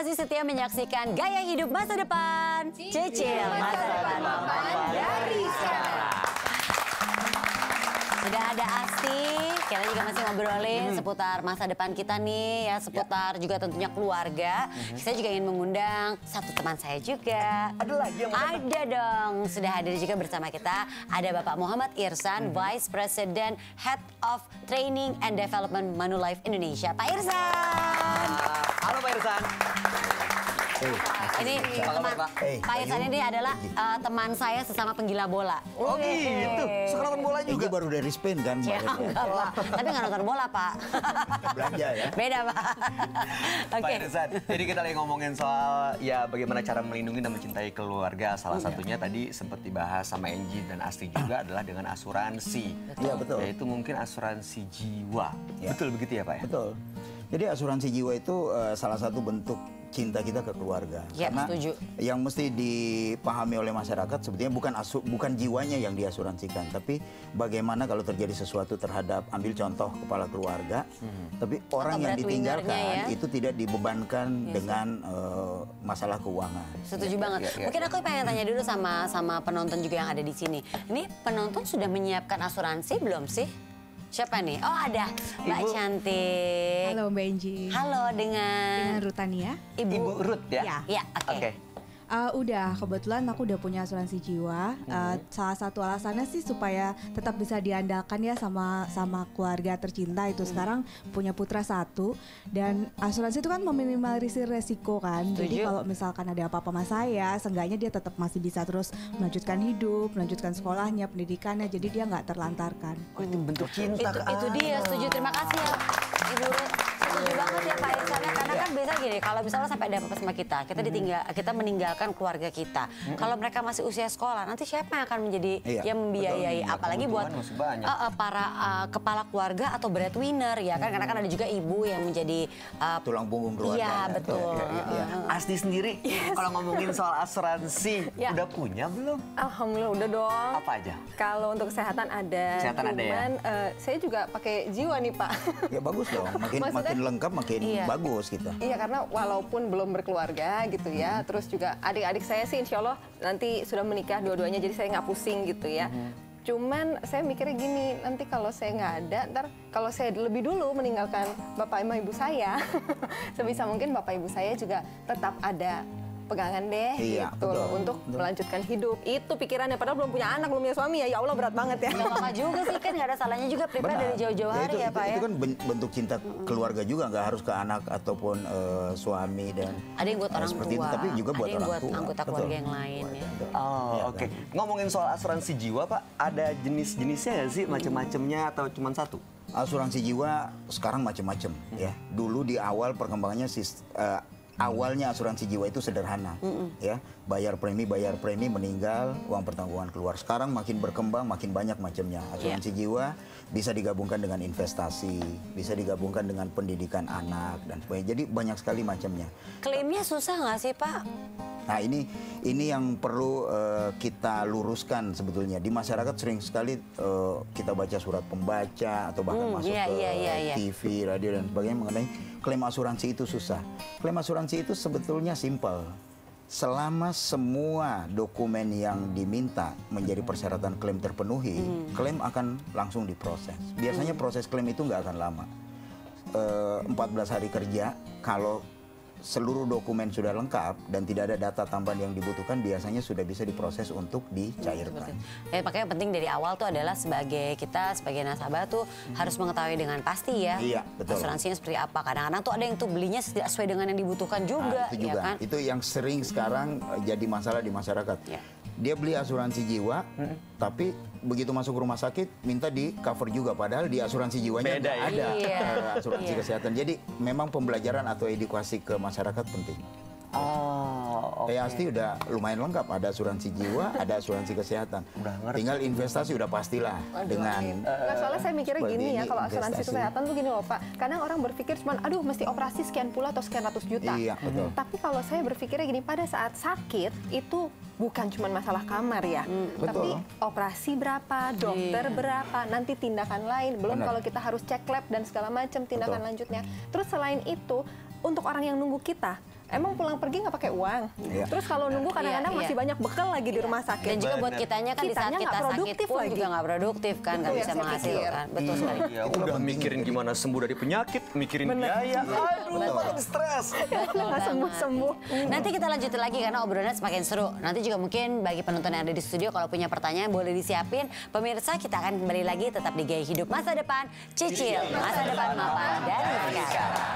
masih setia menyaksikan Gaya Hidup Masa Depan. Cicil masa depan dari sekarang. Sudah ada Asti, kita juga masih ngobrolin seputar masa depan kita nih ya, seputar juga tentunya keluarga. Saya juga ingin mengundang satu teman saya juga. Ada lagi yang Ada dong, sudah hadir juga bersama kita. Ada Bapak Muhammad Irsan, Vice President, Head of Training and Development Manulife Indonesia. Pak Irsan. Halo Pak Irsan. Ini teman, Pak Irsan ini adalah teman saya sesama penggila bola. Oh gitu, suka nonton bola juga? Ini baru dari Spain kan? Ya, enggak Pak, tapi nggak nonton bola Pak. Belanja ya? Beda Pak. Pak Irsan, jadi kita lagi ngomongin soal ya bagaimana cara melindungi dan mencintai keluarga. Salah satunya tadi sempat dibahas sama Angie dan Asti juga adalah dengan asuransi. Iya betul. Yaitu mungkin asuransi jiwa. Ya. Betul begitu ya Pak ya? Betul. Jadi asuransi jiwa itu salah satu bentuk cinta kita ke keluarga. Ya, Karena setuju. yang mesti dipahami oleh masyarakat sebetulnya bukan jiwanya yang diasuransikan, tapi bagaimana kalau terjadi sesuatu terhadap, ambil contoh kepala keluarga, tapi orang yang ditinggalkan ya? itu tidak dibebankan dengan masalah keuangan. Setuju banget. Mungkin aku pengen tanya dulu sama penonton juga yang ada di sini. Ini penonton sudah menyiapkan asuransi belum sih? Siapa nih? Oh ada, Mbak Cantik. Halo Mbak Angie. Halo dengan Rutania. Ibu Ruth ya? Ya, oke. Udah, kebetulan aku udah punya asuransi jiwa. Salah satu alasannya sih supaya tetap bisa diandalkan ya sama keluarga tercinta itu. Sekarang punya putra satu dan asuransi itu kan meminimalisir resiko kan. Jadi kalau misalkan ada apa-apa sama saya, seenggaknya dia tetap masih bisa terus melanjutkan hidup, melanjutkan sekolahnya, pendidikannya. Jadi dia nggak terlantarkan. Oh itu bentuk cinta. Itu dia, setuju. Terima kasih ya Ibu Ruth. Setuju banget ya Pak Irsan, karena kan biasa gini, kalau misalnya sampai ada apa-apa sama kita meninggalkan keluarga kita. Kalau mereka masih usia sekolah, nanti siapa yang akan menjadi yang membiayai? Apalagi buat para kepala keluarga atau breadwinner ya kan, karena kan ada juga ibu yang menjadi tulang punggung keluarga. Iya betul. Asti sendiri, kalau ngomongin soal asuransi, udah punya belum? Alhamdulillah udah dong. Apa aja? Kalau untuk kesehatan ada. Kesehatan ada ya? Saya juga pakai jiwa nih Pak. Ya bagus dong, makin lengkap makin bagus kita. Iya karena walaupun belum berkeluarga gitu ya, terus juga adik-adik saya sih insya Allah nanti sudah menikah dua-duanya, jadi saya nggak pusing gitu ya. Cuman saya mikirnya gini, nanti kalau saya nggak ada, ntar kalau saya lebih dulu meninggalkan bapak sama ibu saya, sebisa mungkin bapak ibu saya juga tetap ada pegangan deh gitu untuk melanjutkan hidup. Itu pikirannya, padahal belum punya anak, belum punya suami ya Allah berat banget ya. Nggak apa juga sih, kan nggak ada salahnya juga prepare dari jauh-jauh hari ya Pak ya. Itu kan bentuk cinta keluarga juga, nggak harus ke anak ataupun suami dan ada yang buat orang seperti tua, itu, tapi juga buat orang tua. Anggota keluarga yang lain ya. Oh oke. Ngomongin soal asuransi jiwa Pak, ada jenis-jenisnya nggak sih, macam-macamnya atau cuma satu? Asuransi jiwa sekarang macam-macam ya. Dulu di awal perkembangannya awalnya asuransi jiwa itu sederhana, ya bayar premi meninggal, uang pertanggungan keluar. Sekarang makin berkembang, makin banyak macamnya. Asuransi jiwa bisa digabungkan dengan investasi, bisa digabungkan dengan pendidikan anak dan sebagainya. Jadi banyak sekali macamnya. Klaimnya susah nggak sih Pak? Nah ini yang perlu kita luruskan sebetulnya. Di masyarakat sering sekali kita baca surat pembaca atau bahkan masuk ke TV, radio dan sebagainya mengenai klaim asuransi itu susah. Klaim asuransi itu sebetulnya simpel. Selama semua dokumen yang diminta menjadi persyaratan klaim terpenuhi, klaim akan langsung diproses. Biasanya proses klaim itu nggak akan lama. 14 hari kerja, kalau seluruh dokumen sudah lengkap dan tidak ada data tambahan yang dibutuhkan, biasanya sudah bisa diproses untuk dicairkan. Makanya penting dari awal tuh adalah sebagai nasabah tuh harus mengetahui dengan pasti ya. Iya, betul. Asuransinya seperti apa. Kadang-kadang tuh ada yang tuh belinya tidak sesuai dengan yang dibutuhkan juga. Itu juga. Ya kan? Itu yang sering sekarang jadi masalah di masyarakat. Ya. Dia beli asuransi jiwa, tapi begitu masuk rumah sakit minta di cover juga, padahal di asuransi jiwanya nggak ada asuransi kesehatan. Jadi memang pembelajaran atau edukasi ke masyarakat penting. Asti udah lumayan lengkap, ada asuransi jiwa, ada asuransi kesehatan. Tinggal investasi udah pastilah dengan. Soalnya saya mikirnya gini ya, kalau asuransi kesehatan tuh gini loh Pak. Kadang orang berpikir cuma, aduh mesti operasi sekian puluh atau sekian ratus juta. Iya, betul. Tapi kalau saya berpikirnya gini, pada saat sakit itu bukan cuma masalah kamar ya, tapi operasi berapa, dokter berapa, nanti tindakan lain, belum kalau kita harus cek lab dan segala macam tindakan lanjutnya. Terus selain itu, untuk orang yang nunggu kita, emang pulang pergi nggak pakai uang. Terus kalau nunggu kadang-kadang masih banyak bekal lagi di rumah sakit. Dan juga buat kitanya kan di saat kita sakit pun juga nggak produktif kan, nggak bisa menghasilkan. Betul sekali. Ya udah mikirin gimana sembuh dari penyakit, mikirin biaya. Aduh, stres. Nggak sembuh-sembuh. Nanti kita lanjutin lagi karena obrolannya semakin seru. Nanti juga mungkin bagi penonton yang ada di studio kalau punya pertanyaan boleh disiapin. Pemirsa, kita akan kembali lagi tetap di Gaya Hidup Masa Depan. Cicil masa depan mapan dari sekarang.